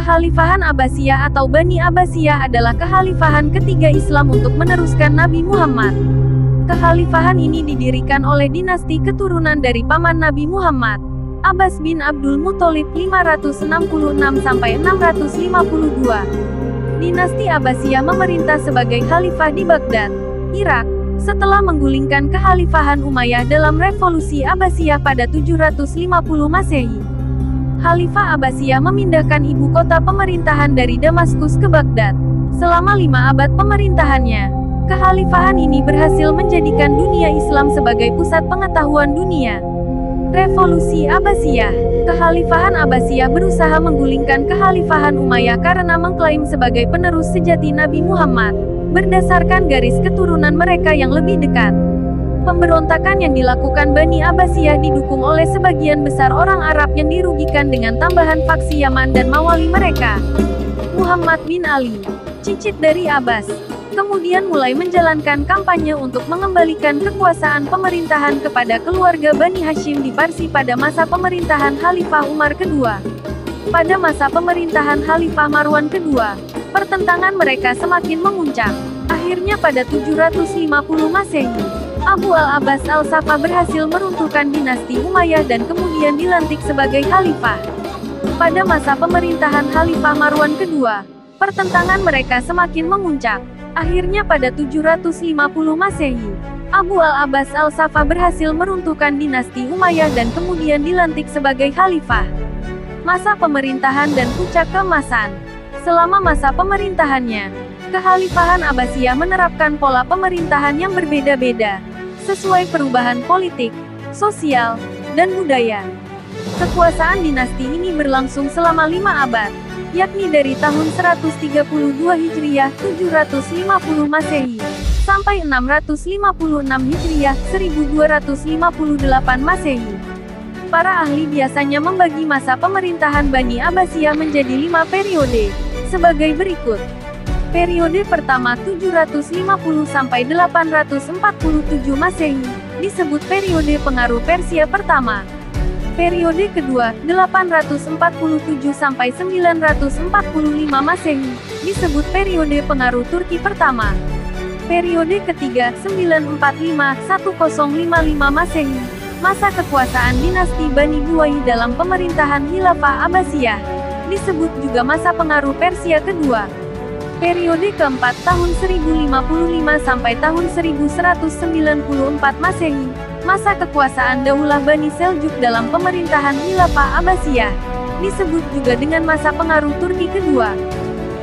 Kekhalifahan Abbasiyah atau Bani Abbasiyah adalah kekhalifahan ketiga Islam untuk meneruskan Nabi Muhammad. Kekhalifahan ini didirikan oleh dinasti keturunan dari paman Nabi Muhammad, Abbas bin Abdul Muthalib 566-652. Dinasti Abbasiyah memerintah sebagai khalifah di Baghdad, Irak, setelah menggulingkan kekhalifahan Umayyah dalam revolusi Abbasiyah pada 750 Masehi. Khalifah Abbasiyah memindahkan ibu kota pemerintahan dari Damaskus ke Baghdad. Selama 5 abad pemerintahannya, kekhalifahan ini berhasil menjadikan dunia Islam sebagai pusat pengetahuan dunia. Revolusi Abbasiyah. Kekhalifahan Abbasiyah berusaha menggulingkan kekhalifahan Umayyah karena mengklaim sebagai penerus sejati Nabi Muhammad, berdasarkan garis keturunan mereka yang lebih dekat. Pemberontakan yang dilakukan Bani Abbasiyah didukung oleh sebagian besar orang Arab yang dirugikan dengan tambahan faksi Yaman dan Mawali mereka. Muhammad bin Ali, cicit dari Abbas, kemudian mulai menjalankan kampanye untuk mengembalikan kekuasaan pemerintahan kepada keluarga Bani Hashim di Parsi pada masa pemerintahan Khalifah Umar II. Pada masa pemerintahan Khalifah Marwan II, pertentangan mereka semakin memuncak. Akhirnya pada 750 Masehi, Abu al-Abbas al-Saffah berhasil meruntuhkan dinasti Umayyah dan kemudian dilantik sebagai khalifah. Pada masa pemerintahan Khalifah Marwan II, pertentangan mereka semakin memuncak. Akhirnya pada 750 Masehi, Abu al-Abbas al-Saffah berhasil meruntuhkan dinasti Umayyah dan kemudian dilantik sebagai khalifah. Masa pemerintahan dan puncak keemasan. Selama masa pemerintahannya, kekhalifahan Abbasiyah menerapkan pola pemerintahan yang berbeda-beda, sesuai perubahan politik, sosial, dan budaya. Kekuasaan dinasti ini berlangsung selama 5 abad, yakni dari tahun 132 Hijriah 750 Masehi, sampai 656 Hijriah 1258 Masehi. Para ahli biasanya membagi masa pemerintahan Bani Abbasiyah menjadi 5 periode, sebagai berikut. Periode pertama 750-847 Masehi, disebut periode pengaruh Persia pertama. Periode kedua, 847-945 Masehi, disebut periode pengaruh Turki pertama. Periode ketiga, 945-1055 Masehi, masa kekuasaan dinasti Bani Buwayh dalam pemerintahan Khilafah Abbasiyah, disebut juga masa pengaruh Persia kedua. Periode keempat tahun 1055 sampai tahun 1194 Masehi, masa kekuasaan Daulah Bani Seljuk dalam pemerintahan Khilafah Abbasiyah, disebut juga dengan masa pengaruh Turki kedua.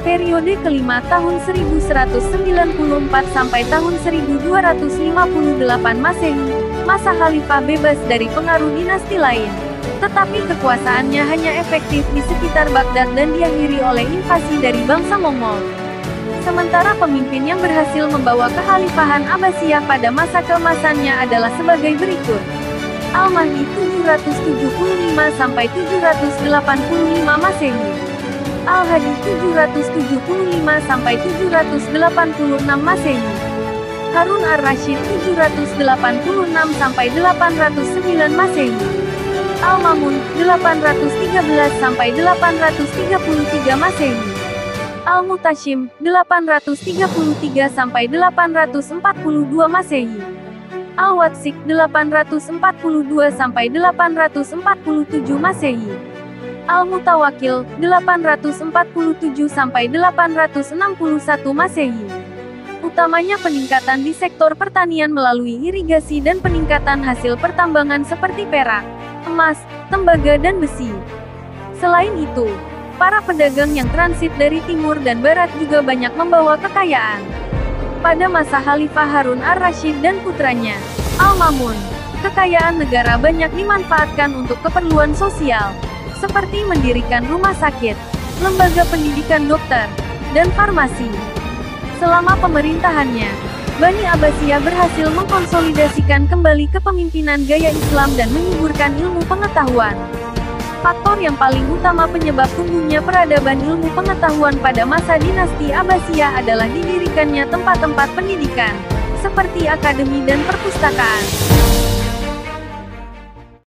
Periode kelima tahun 1194 sampai tahun 1258 Masehi, masa khalifah bebas dari pengaruh dinasti lain. Tetapi kekuasaannya hanya efektif di sekitar Baghdad dan diakhiri oleh invasi dari bangsa Mongol. Sementara pemimpin yang berhasil membawa kekhalifahan Abbasiyah pada masa keemasannya adalah sebagai berikut. Al-Mahdi 775 sampai 785 Masehi. Al-Hadi 775 sampai 786 Masehi. Harun ar-Rasyid 786 sampai 809 Masehi. Al-Mamun 813 sampai 833 Masehi. Al-Mutashim 833 sampai 842 Masehi. Al-Watsik 842 sampai 847 Masehi. Al-Mutawakil 847 sampai 861 Masehi. Utamanya peningkatan di sektor pertanian melalui irigasi dan peningkatan hasil pertambangan seperti perak, emas, tembaga dan besi. Selain itu, para pedagang yang transit dari timur dan barat juga banyak membawa kekayaan. Pada masa Khalifah Harun ar-Rasyid dan putranya, Al-Mamun, kekayaan negara banyak dimanfaatkan untuk keperluan sosial, seperti mendirikan rumah sakit, lembaga pendidikan dokter, dan farmasi. Selama pemerintahannya, Bani Abbasiyah berhasil mengkonsolidasikan kembali kepemimpinan gaya Islam dan menyuburkan ilmu pengetahuan. Faktor yang paling utama penyebab tumbuhnya peradaban ilmu pengetahuan pada masa dinasti Abbasiyah adalah didirikannya tempat-tempat pendidikan, seperti akademi dan perpustakaan.